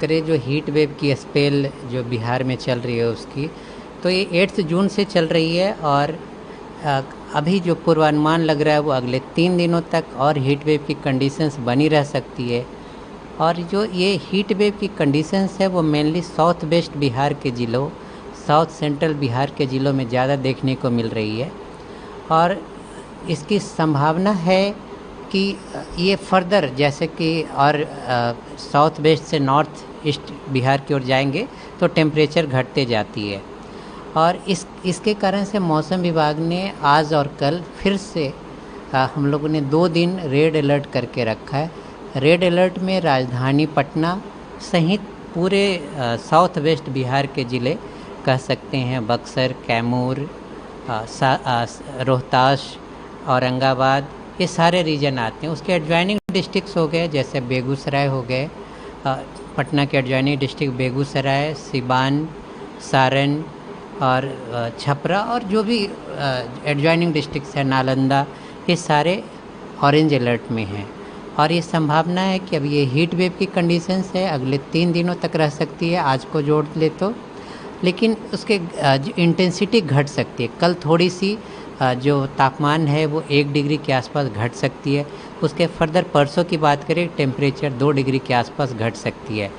करें जो heat wave की स्पेल जो बिहार में चल रही है उसकी, तो ये 8 जून से चल रही है और अ, अभी जो पूर्वानुमान लग रहा है वो अगले 3 दिनों तक और हीट वेव की कंडीशंस बनी रह सकती है। और जो ये हीट वेव की कंडीशंस है वो मेनली साउथ वेस्ट बिहार के ज़िलों, साउथ सेंट्रल बिहार के ज़िलों में ज़्यादा देखने को मिल रही है। और इसकी संभावना है कि ये फर्दर जैसे कि और साउथ वेस्ट से नॉर्थ ईस्ट बिहार की ओर जाएंगे तो टेम्परेचर घटते जाती है। और इसके कारण से मौसम विभाग ने आज और कल फिर से हम लोगों ने 2 दिन रेड अलर्ट करके रखा है। रेड अलर्ट में राजधानी पटना सहित पूरे साउथ वेस्ट बिहार के ज़िले कह सकते हैं, बक्सर, कैमूर, रोहतास, औरंगाबाद, ये सारे रीजन आते हैं। उसके एडजॉइनिंग डिस्ट्रिक्ट्स हो गए जैसे बेगूसराय हो गए, पटना के एडजॉइनिंग डिस्ट्रिक्ट बेगूसराय, सिवान, सारण और छपरा, और जो भी एडजॉइनिंग डिस्ट्रिक्ट्स हैं, नालंदा, ये सारे ऑरेंज अलर्ट में हैं। और ये संभावना है कि अब ये हीट वेव की कंडीशंस है अगले 3 दिनों तक रह सकती है, आज को जोड़ ले तो। लेकिन उसके इंटेंसिटी घट सकती है। कल थोड़ी सी जो तापमान है वो 1 डिग्री के आसपास घट सकती है। उसके फर्दर परसों की बात करें, टेम्परेचर 2 डिग्री के आसपास घट सकती है।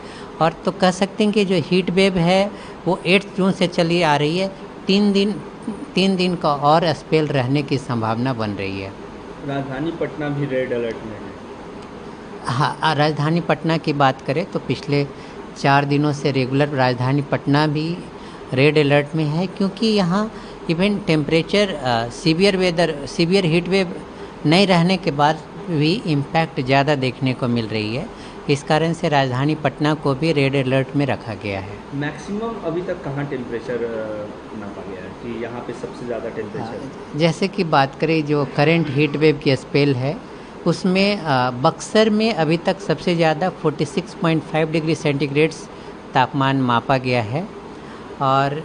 और तो कह सकते हैं कि जो हीट वेव है वो 8 जून से चली आ रही है। 3 दिन का और स्पेल रहने की संभावना बन रही है। राजधानी पटना भी रेड अलर्ट में है। हाँ, राजधानी पटना की बात करें तो पिछले 4 दिनों से रेगुलर राजधानी पटना भी रेड अलर्ट में है, क्योंकि यहाँ even temperature severe heat wave नहीं रहने के बाद भी इम्पैक्ट ज़्यादा देखने को मिल रही है। इस कारण से राजधानी पटना को भी रेड अलर्ट में रखा गया है। मैक्सिमम अभी तक कहाँ टेम्परेचर नापा गया है कि यहाँ पे सबसे ज़्यादा टेम्परेचर? जैसे कि बात करें जो करंट हीट वेव की स्पेल है उसमें बक्सर में अभी तक सबसे ज़्यादा 46.5 डिग्री सेंटीग्रेड तापमान मापा गया है। और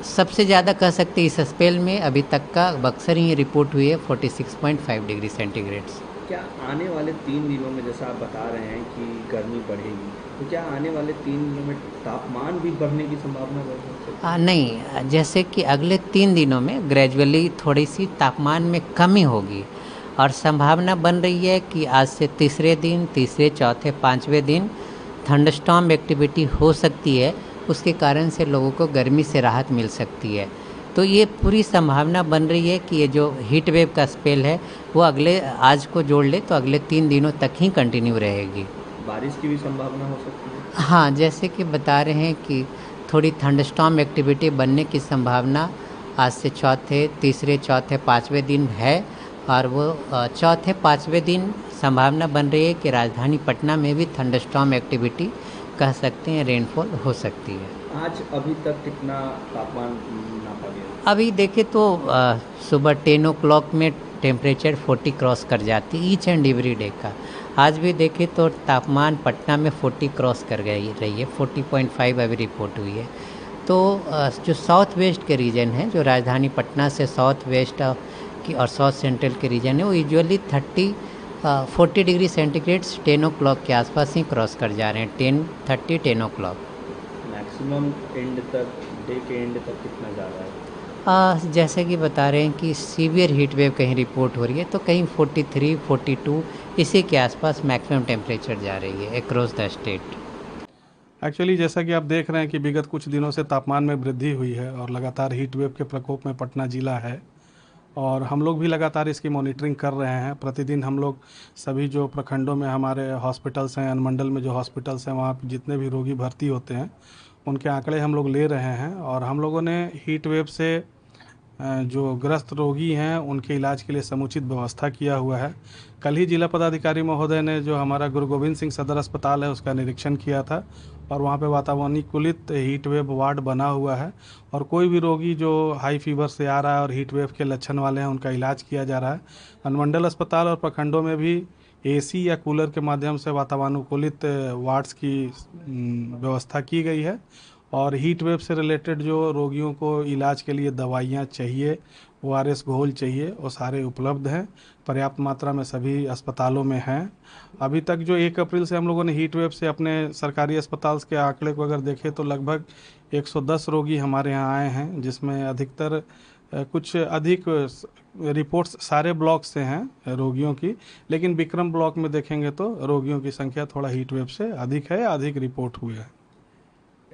सबसे ज़्यादा कह सकते हैं इस स्पेल में अभी तक का बक्सर ही रिपोर्ट हुई है 46.5 डिग्री सेंटीग्रेड। क्या आने वाले 3 दिनों में, जैसा आप बता रहे हैं कि गर्मी बढ़ेगी, तो क्या आने वाले 3 दिनों में तापमान भी बढ़ने की संभावना बढ़ सकती है? नहीं, जैसे कि अगले 3 दिनों में ग्रेजुअली थोड़ी सी तापमान में कमी होगी और संभावना बन रही है कि आज से तीसरे दिन, तीसरे, चौथे, 5वें दिन थंडरस्टॉर्म एक्टिविटी हो सकती है। उसके कारण से लोगों को गर्मी से राहत मिल सकती है। तो ये पूरी संभावना बन रही है कि ये जो हीट वेव का स्पेल है वो अगले, आज को जोड़ ले तो अगले 3 दिनों तक ही कंटिन्यू रहेगी। बारिश की भी संभावना हो सकती है? हाँ, जैसे कि बता रहे हैं कि थोड़ी थंडरस्टॉर्म एक्टिविटी बनने की संभावना आज से चौथे, तीसरे, चौथे, 5वें दिन है। और वो चौथे, 5वें दिन संभावना बन रही है कि राजधानी पटना में भी थंडरस्टॉर्म एक्टिविटी कह सकते हैं, रेनफॉल हो सकती है। आज अभी तक कितना तापमान नापा गया? अभी देखें तो सुबह 10 o'clock में टेम्परेचर 40 क्रॉस कर जाती है ईच एंड एवरी डे का। आज भी देखें तो तापमान पटना में 40 क्रॉस कर गई रही है, 40.5 अभी रिपोर्ट हुई है। तो जो साउथ वेस्ट के रीजन है, जो राजधानी पटना से साउथ वेस्ट की और साउथ सेंट्रल के रीजन है, वो यूजुअली 40 डिग्री सेंटीग्रेड 10 o'clock के आसपास ही क्रॉस कर जा रहे हैं, 10 o'clock। मैक्सिमम एंड तक, डे के एंड तक कितना जा रहा है? जैसे कि बता रहे हैं कि सीवियर हीट वेव कहीं रिपोर्ट हो रही है तो कहीं 43, 42 इसी के आसपास मैक्सिमम टेम्परेचर जा रही है अक्रॉस द स्टेट। एक्चुअली जैसा कि आप देख रहे हैं कि विगत कुछ दिनों से तापमान में वृद्धि हुई है और लगातार हीट वेव के प्रकोप में पटना ज़िला है, और हम लोग भी लगातार इसकी मॉनिटरिंग कर रहे हैं। प्रतिदिन हम लोग सभी जो प्रखंडों में हमारे हॉस्पिटल्स हैं, अनुमंडल में जो हॉस्पिटल्स हैं, वहाँ जितने भी रोगी भर्ती होते हैं उनके आंकड़े हम लोग ले रहे हैं। और हम लोगों ने हीट वेव से जो ग्रस्त रोगी हैं उनके इलाज के लिए समुचित व्यवस्था किया हुआ है। कल ही जिला पदाधिकारी महोदय ने जो हमारा गुरु गोविंद सिंह सदर अस्पताल है उसका निरीक्षण किया था, और वहाँ पे वातावरणीकुलित हीट वेव वार्ड बना हुआ है, और कोई भी रोगी जो हाई फीवर से आ रहा है और हीट वेव के लक्षण वाले हैं उनका इलाज किया जा रहा है। अनुमंडल अस्पताल और प्रखंडों में भी एसी या कूलर के माध्यम से वातावानुकूलित वार्ड्स की व्यवस्था की गई है। और हीट वेव से रिलेटेड जो रोगियों को इलाज के लिए दवाइयाँ चाहिए ORS घोल चाहिए वो सारे उपलब्ध हैं, पर्याप्त मात्रा में सभी अस्पतालों में हैं। अभी तक जो 1 अप्रैल से हम लोगों ने हीट वेव से अपने सरकारी अस्पताल के आंकड़े को अगर देखें तो लगभग 110 रोगी हमारे यहाँ आए हैं, जिसमें अधिकतर कुछ अधिक रिपोर्ट्स सारे ब्लॉक से हैं रोगियों की, लेकिन विक्रम ब्लॉक में देखेंगे तो रोगियों की संख्या थोड़ा हीट वेव से अधिक है, अधिक रिपोर्ट हुए हैं।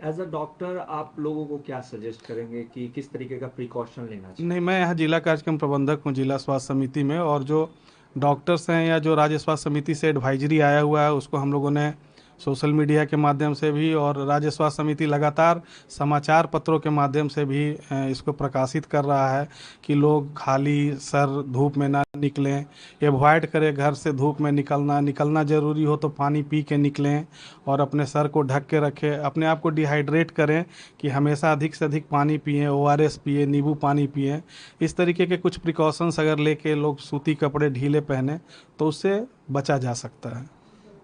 एज अ डॉक्टर आप लोगों को क्या सजेस्ट करेंगे कि किस तरीके का प्रिकॉशन लेना चाहिए? नहीं, मैं यहाँ जिला कार्यक्रम प्रबंधक हूँ जिला स्वास्थ्य समिति में, और जो डॉक्टर्स हैं या जो राज्य स्वास्थ्य समिति से एडवाइजरी आया हुआ है उसको हम लोगों ने सोशल मीडिया के माध्यम से भी और राज्य स्वास्थ्य समिति लगातार समाचार पत्रों के माध्यम से भी इसको प्रकाशित कर रहा है कि लोग खाली सर धूप में ना निकलें, एवॉइड करें घर से धूप में निकलना ज़रूरी हो तो पानी पी के निकलें और अपने सर को ढक के रखें, अपने आप को डिहाइड्रेट करें कि हमेशा अधिक से अधिक पानी पिएं, ORS पिए, नींबू पानी पिएं। इस तरीके के कुछ प्रिकॉशंस अगर लेके लोग सूती कपड़े ढीले पहने तो उससे बचा जा सकता है।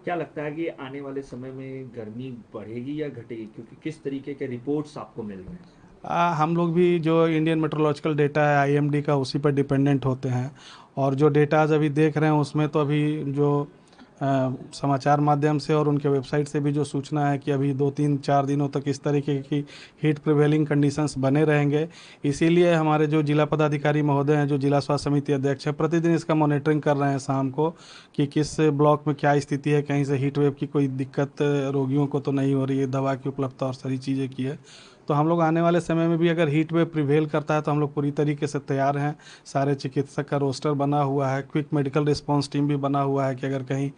क्या लगता है कि आने वाले समय में गर्मी बढ़ेगी या घटेगी, क्योंकि किस तरीके के रिपोर्ट्स आपको मिल रहे हैं? हम लोग भी जो इंडियन मेट्रोलॉजिकल डेटा है IMD का उसी पर डिपेंडेंट होते हैं, और जो डेटा आज अभी देख रहे हैं उसमें तो अभी जो समाचार माध्यम से और उनके वेबसाइट से भी जो सूचना है कि अभी 2-3-4 दिनों तक इस तरीके की हीट प्रिवेलिंग कंडीशंस बने रहेंगे। इसीलिए हमारे जो जिला पदाधिकारी महोदय हैं, जो जिला स्वास्थ्य समिति अध्यक्ष हैं, प्रतिदिन इसका मॉनिटरिंग कर रहे हैं शाम को कि किस ब्लॉक में क्या स्थिति है, कहीं से हीट वेव की कोई दिक्कत रोगियों को तो नहीं हो रही है, दवा की उपलब्धता और सारी चीज़ें की है। तो हम लोग आने वाले समय में भी अगर हीट वेव प्रिवेल करता है तो हम लोग पूरी तरीके से तैयार हैं। सारे चिकित्सक का रोस्टर बना हुआ है, क्विक मेडिकल रिस्पांस टीम भी बना हुआ है कि अगर कहीं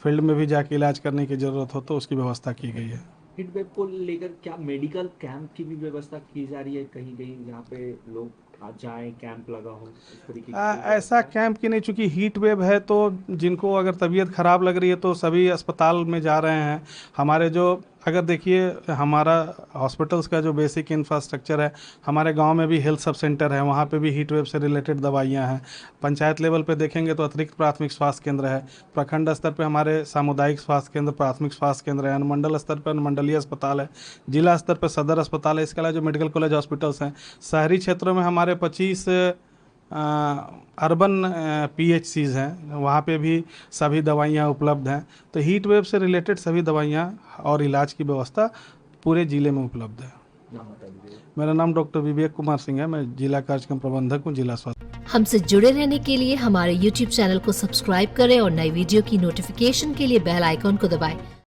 फील्ड में भी जाके इलाज करने की ज़रूरत हो तो उसकी व्यवस्था की गई है। हीट वेव को लेकर क्या मेडिकल कैंप की भी व्यवस्था की जा रही है कहीं कहीं, जहाँ पे लोग जाएं, कैंप लगा हो इस तरीके की? ऐसा कैंप की नहीं, चूँकि हीट वेव है तो जिनको अगर तबीयत ख़राब लग रही है तो सभी अस्पताल में जा रहे हैं। हमारे जो अगर देखिए हमारा हॉस्पिटल्स का जो बेसिक इंफ्रास्ट्रक्चर है, हमारे गांव में भी हेल्थ सब सेंटर है, वहाँ पे भी हीट वेव से रिलेटेड दवाइयाँ हैं। पंचायत लेवल पे देखेंगे तो अतिरिक्त प्राथमिक स्वास्थ्य केंद्र है, प्रखंड स्तर पे हमारे सामुदायिक स्वास्थ्य केंद्र, प्राथमिक स्वास्थ्य केंद्र है, अनुमंडल स्तर पर अनुमंडलीय अस्पताल है, जिला स्तर पर सदर अस्पताल है। इसके अलावा जो मेडिकल कॉलेज हॉस्पिटल्स हैं, शहरी क्षेत्रों में हमारे 25 अर्बन PHCs हैं, वहाँ पे भी सभी दवाइयाँ उपलब्ध हैं। तो हीट वेव से रिलेटेड सभी दवाइयाँ और इलाज की व्यवस्था पूरे ज़िले में उपलब्ध है। मेरा नाम डॉक्टर विवेक कुमार सिंह है, मैं जिला कार्यक्रम प्रबंधक हूँ, जिला स्वास्थ्य। हमसे जुड़े रहने के लिए हमारे YouTube चैनल को सब्सक्राइब करें और नई वीडियो की नोटिफिकेशन के लिए बेल आइकॉन को दबाएं।